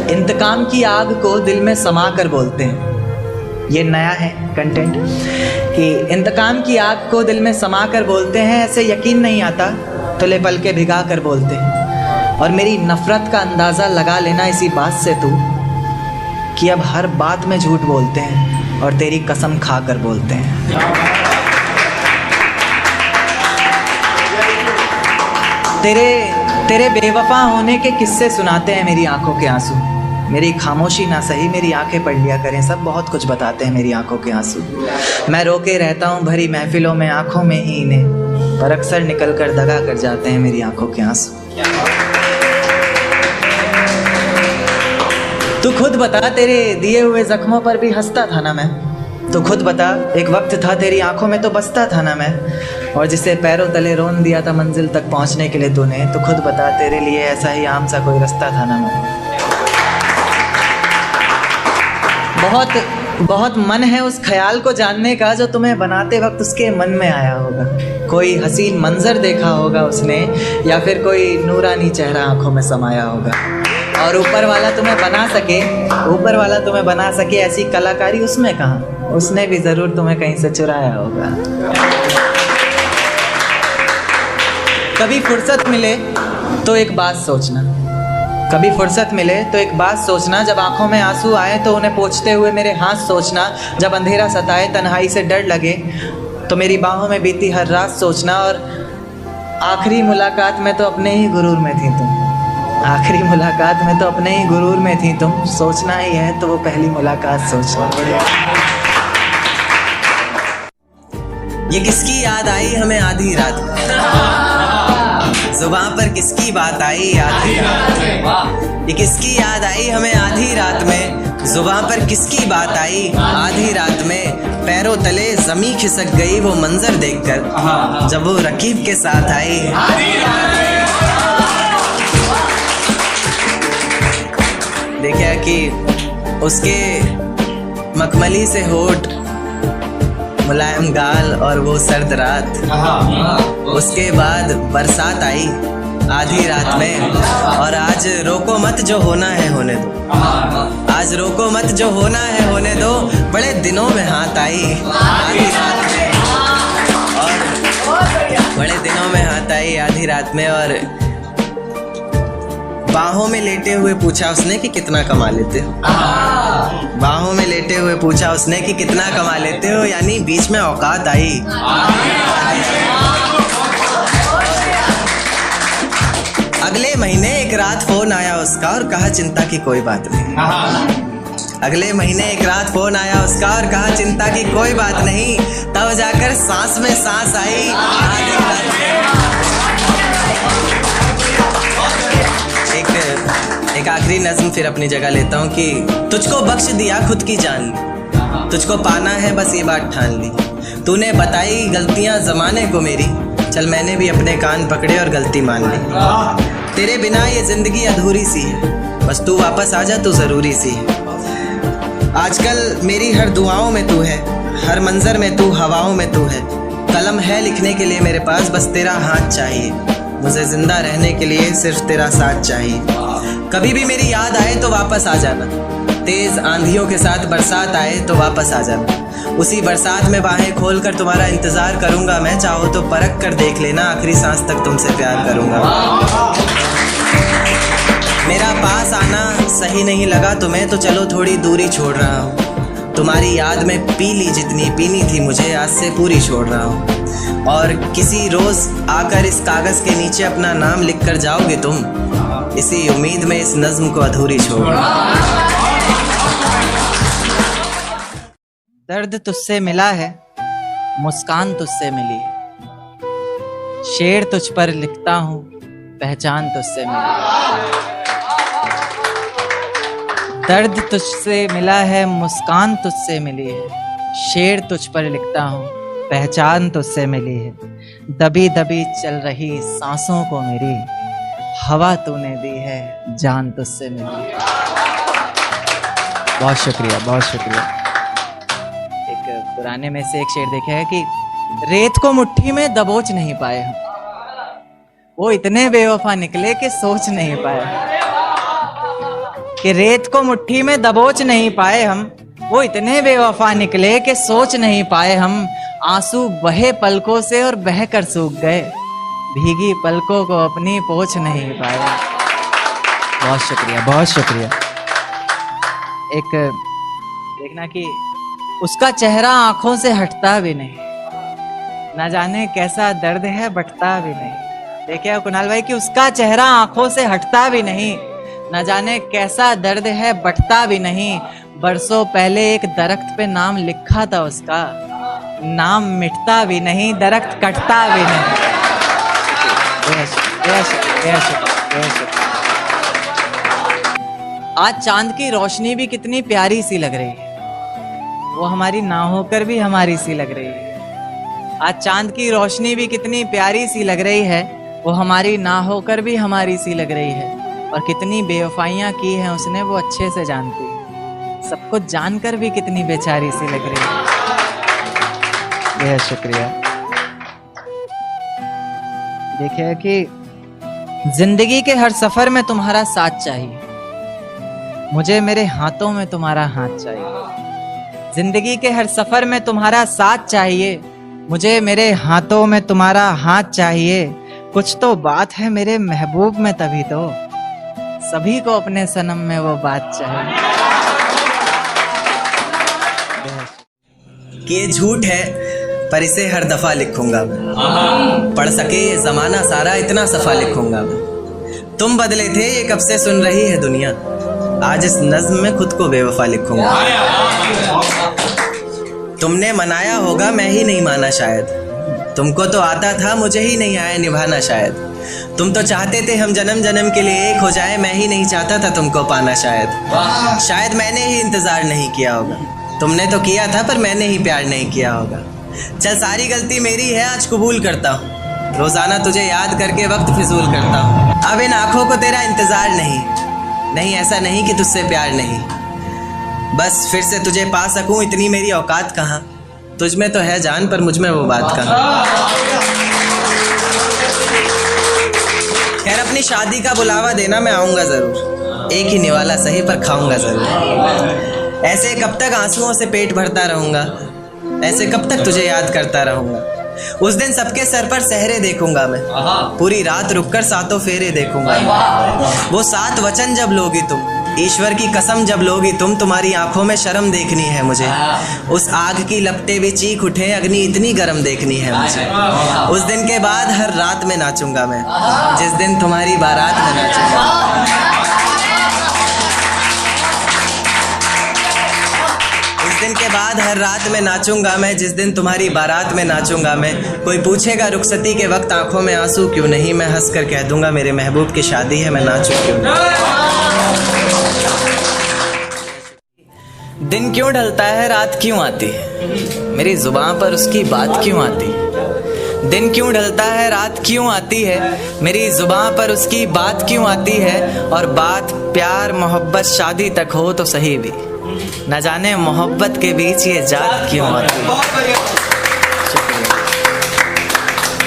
इंतकाम की आग को दिल में समा कर बोलते हैं। ये नया है कंटेंट कि इंतकाम की आग को दिल में समा कर बोलते हैं। ऐसे यकीन नहीं आता तुले पल के भिगा कर बोलते हैं। और मेरी नफ़रत का अंदाज़ा लगा लेना इसी बात से तू कि अब हर बात में झूठ बोलते हैं और तेरी कसम खा कर बोलते हैं। तेरे बेवफा होने के किस्से सुनाते हैं मेरी आंखों के आंसू। मेरी खामोशी ना सही मेरी आंखें पढ़ लिया करें, सब बहुत कुछ बताते हैं मेरी आंखों के आंसू। मैं रोके रहता हूँ भरी महफिलों में आंखों में ही इन्हें, पर अक्सर निकल कर दगा कर जाते हैं मेरी आंखों के आंसू। तू खुद बता तेरे दिए हुए जख्मों पर भी हंसता था ना मैं। तो खुद बता एक वक्त था तेरी आंखों में तो बसता था ना मैं। और जिसे पैरों तले रोन दिया था मंजिल तक पहुंचने के लिए तूने, तो खुद बता तेरे लिए ऐसा ही आम सा कोई रास्ता था ना मैं। बहुत मन है उस ख्याल को जानने का जो तुम्हें बनाते वक्त उसके मन में आया होगा। कोई हसीन मंजर देखा होगा उसने, या फिर कोई नूरानी चेहरा आंखों में समाया होगा। और ऊपर वाला तुम्हें बना सके ऐसी कलाकारी उसमें कहाँ, उसने भी ज़रूर तुम्हें कहीं से चुराया होगा। कभी फुर्सत मिले तो एक बात सोचना, जब आंखों में आंसू आए तो उन्हें पोंछते हुए मेरे हाथ सोचना। जब अंधेरा सताए तन्हाई से डर लगे तो मेरी बाहों में बीती हर रात सोचना। और आखिरी मुलाकात में तो अपने ही गुरूर में थी तुम, सोचना ही है तो वो पहली मुलाकात सोचना। ये किसकी याद आई हमें आधी रात, जुबान पर किसकी बात आई आधी रात में। ये किसकी याद आई हमें आधी रात में, जुबान पर किसकी बात आई आधी रात में। पैरों तले जमी खिसक गई वो मंजर देखकर जब वो रकीब के साथ आई। देखा कि उसके मखमली से होठ, मुलायम गाल और वो सर्द रात। उसके बाद बरसात आई आधी रात में। और आज रोको मत जो होना है होने दो, बड़े दिनों में हाथ आई आधी रात में। और बड़े दिनों में हाथ आई आधी रात में। और बाहों में लेटे हुए पूछा उसने कि कितना कमा लेते हो। बाहों में लेटे हुए पूछा उसने कि कितना कमा लेते हो, यानी बीच में औकात आई। अगले महीने एक रात फोन आया उसका और कहा चिंता की कोई बात नहीं। अगले महीने एक रात फोन आया उसका और कहा चिंता की कोई बात नहीं। तब जाकर सांस में सांस आई आधी रात में। एक आखिरी नज़्म फिर अपनी जगह लेता हूँ कि तुझको बख्श दिया खुद की जान ली, तुझको पाना है बस ये बात ठान ली। तूने बताई गलतियाँ ज़माने को मेरी, चल मैंने भी अपने कान पकड़े और गलती मान ली। तेरे बिना ये ज़िंदगी अधूरी सी है, बस तू वापस आ जा तो ज़रूरी सी है। आजकल मेरी हर दुआओं में तू है, हर मंजर में तू, हवाओं में तू है। कलम है लिखने के लिए मेरे पास, बस तेरा हाथ चाहिए। मुझे जिंदा रहने के लिए सिर्फ तेरा साथ चाहिए। कभी भी मेरी याद आए तो वापस आ जाना, तेज आंधियों के साथ बरसात आए तो वापस आ जाना। उसी बरसात में बाहें खोलकर तुम्हारा इंतजार करूंगा मैं, चाहो तो परख कर देख लेना आखिरी सांस तक तुमसे प्यार करूंगा। मेरा पास आना सही नहीं लगा तुम्हें तो चलो थोड़ी दूरी छोड़ रहा हूँ। तुम्हारी याद में पी ली जितनी पीनी थी मुझे, आज से पूरी छोड़ रहा हूँ। और किसी रोज आकर इस कागज के नीचे अपना नाम लिख कर जाओगे तुम, इसी उम्मीद में इस नज्म को अधूरी छोड़। दर्द तुझसे मिला है, मुस्कान तुझसे मिली, शेर तुझ पर लिखता हूँ, पहचान तुझसे मिली। दर्द तुझसे मिला है, मुस्कान तुझसे मिली है, शेर तुझ पर लिखता हूँ, पहचान तुझसे मिली है। दबी दबी चल रही सांसों को मेरी, हवा तूने दी है, जान तुझसे मिली। बहुत शुक्रिया, बहुत शुक्रिया। एक पुराने में से एक शेर देखा है कि रेत को मुट्ठी में दबोच नहीं पाए हम, वो इतने बेवफा निकले कि सोच नहीं पाए कि रेत को मुट्ठी में दबोच नहीं पाए हम, वो इतने बेवफा निकले कि सोच नहीं पाए हम। आंसू बहे पलकों से और बहकर सूख गए, भीगी पलकों को अपनी पोंछ नहीं पाए। बहुत शुक्रिया, बहुत शुक्रिया। एक देखना कि उसका चेहरा आंखों से हटता भी नहीं, ना जाने कैसा दर्द है बटता भी नहीं। देखिए कुणाल भाई कि उसका चेहरा आंखों से हटता भी नहीं, ना जाने कैसा दर्द है बटता भी नहीं। बरसों पहले एक दरख्त पे नाम लिखा था उसका, नाम मिटता भी नहीं, दरख्त कटता भी नहीं। आज चांद की रोशनी भी कितनी प्यारी सी लग रही है, वो हमारी ना होकर भी हमारी सी लग रही है। आज चांद की रोशनी भी कितनी प्यारी सी लग रही है, वो हमारी ना होकर भी हमारी सी लग रही है। और कितनी बेवफाइयां की हैं उसने, वो अच्छे से जानती है। सब कुछ जानकर भी कितनी बेचारी सी लग रही है। बेहद शुक्रिया। देखिए कि जिंदगी के हर सफर में तुम्हारा साथ चाहिए, मुझे मेरे हाथों में तुम्हारा हाथ चाहिए। जिंदगी के हर सफर में तुम्हारा साथ चाहिए, मुझे मेरे हाथों में तुम्हारा हाथ चाहिए। कुछ तो बात है मेरे महबूब में, तभी तो सभी को अपने सनम में वो बात चाहिए। कि ये झूठ है पर इसे हर दफा लिखूंगा मैं, पढ़ सके ये जमाना सारा इतना सफा लिखूंगा मैं। तुम बदले थे ये कब से सुन रही है दुनिया, आज इस नज्म में खुद को बेवफा लिखूंगा। तुमने मनाया होगा मैं ही नहीं माना शायद, तुमको तो आता था मुझे ही नहीं आया निभाना शायद। तुम तो चाहते थे हम जन्म जन्म के लिए एक हो जाए, मैं ही नहीं चाहता था तुमको पाना शायद। शायद मैंने ही इंतजार नहीं किया होगा, तुमने तो किया था पर मैंने ही प्यार नहीं किया होगा। चल सारी गलती मेरी है आज कबूल करता हूँ, रोजाना तुझे याद करके वक्त फिजूल करता हूँ। अब इन आंखों को तेरा इंतजार नहीं, ऐसा नहीं कि तुझसे प्यार नहीं, बस फिर से तुझे पा सकूं इतनी मेरी औकात कहाँ। तुझ में तो है जान पर मुझ में वो बात कहाँ। खैर अपनी शादी का बुलावा देना मैं आऊँगा ज़रूर, एक ही निवाला सही पर खाऊंगा ज़रूर। ऐसे कब तक आंसुओं से पेट भरता रहूँगा, ऐसे कब तक तुझे याद करता रहूँगा। उस दिन सबके सर पर सहरे देखूंगा मैं, पूरी रात रुककर सातों फेरे देखूंगा। वो 7 वचन जब लोगी तुम, ईश्वर की कसम जब लोगी तुम, तुम्हारी आंखों में शर्म देखनी है मुझे। उस आग की लपटें भी चीख उठे, अग्नि इतनी गर्म देखनी है मुझे। उस दिन के बाद हर रात में नाचूंगा मैं, जिस दिन तुम्हारी बारात में नाचूंगा। उस दिन के बाद हर रात में नाचूंगा मैं, जिस दिन तुम्हारी बारात में नाचूंगा मैं। कोई पूछेगा रुखसती के वक्त आंखों में आंसू क्यों नहीं, मैं हंस कर कह दूंगा मेरे महबूब की शादी है, मैं नाचूं क्यों नहीं। दिन क्यों ढलता है रात क्यों आती है, मेरी जुबान पर उसकी बात क्यों आती है। दिन क्यों ढलता है रात क्यों आती है, मेरी जुबान पर उसकी बात क्यों आती है। और बात प्यार मोहब्बत शादी तक हो तो सही भी, न जाने मोहब्बत के बीच ये जात क्यों आती है।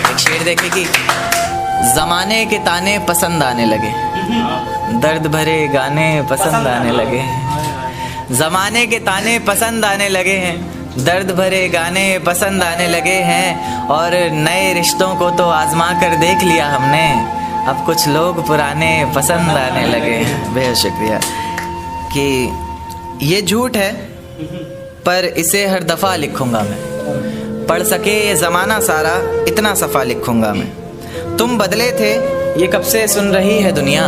एक शेर देखे कि जमाने के ताने पसंद आने लगे, दर्द भरे गाने पसंद आने लगे। जमाने के ताने पसंद आने लगे हैं, दर्द भरे गाने पसंद आने लगे हैं। और नए रिश्तों को तो आजमा कर देख लिया हमने, अब कुछ लोग पुराने पसंद आने लगे हैं। बेहद शुक्रिया। कि ये झूठ है पर इसे हर दफ़ा लिखूंगा मैं, पढ़ सके ये ज़माना सारा इतना सफ़ा लिखूंगा मैं। तुम बदले थे ये कब से सुन रही है दुनिया,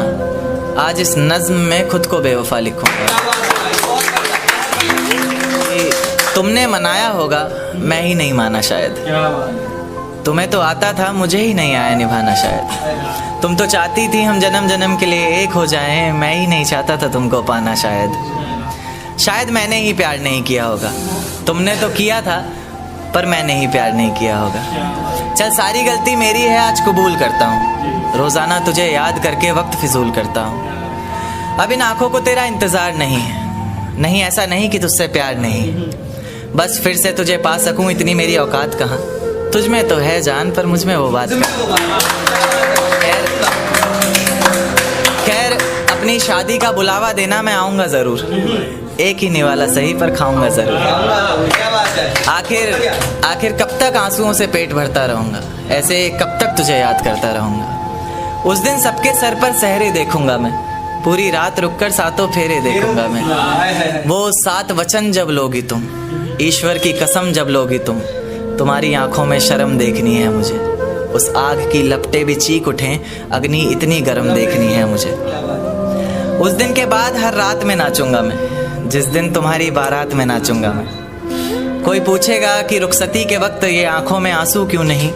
आज इस नज़्म में खुद को बेवफा लिखूंगा। तुमने मनाया होगा मैं ही नहीं माना शायद, तुम्हें तो आता था मुझे ही नहीं आया निभाना शायद। तुम तो चाहती थी हम जन्म जन्म के लिए एक हो जाएं, मैं ही नहीं चाहता था तुमको पाना शायद। शायद मैंने ही प्यार नहीं किया होगा, तुमने तो किया था पर मैंने ही प्यार नहीं किया होगा। चल सारी गलती मेरी है आज कबूल करता हूँ, रोज़ाना तुझे याद करके वक्त फिजूल करता हूँ। अब इन आँखों को तेरा इंतज़ार नहीं है, नहीं ऐसा नहीं कि तुझसे प्यार नहीं, बस फिर से तुझे पा सकूं इतनी मेरी औकात कहाँ। तुझ में तो है जान पर मुझ में वो बात कहाँ। खैर अपनी अपनी शादी का बुलावा देना, मैं आऊंगा जरूर। एक ही निवाला सही पर खाऊंगा जरूर। आखिर कब तक आंसुओं से पेट भरता रहूंगा, ऐसे कब तक तुझे याद करता रहूंगा। उस दिन सबके सर पर सहरे देखूंगा मैं, पूरी रात रुककर सातों फेरे देखूंगा मैं। वो 7 वचन जब लोगी तुम, ईश्वर की कसम जब लोगी तुम, तुम्हारी आंखों में शर्म देखनी है मुझे। उस आग की लपटें भी चीख उठें, अग्नि इतनी गर्म देखनी है मुझे। उस दिन के बाद हर रात में नाचूंगा मैं, जिस दिन तुम्हारी बारात में नाचूंगा मैं। कोई पूछेगा कि रुखसती के वक्त ये आंखों में आंसू क्यों नहीं,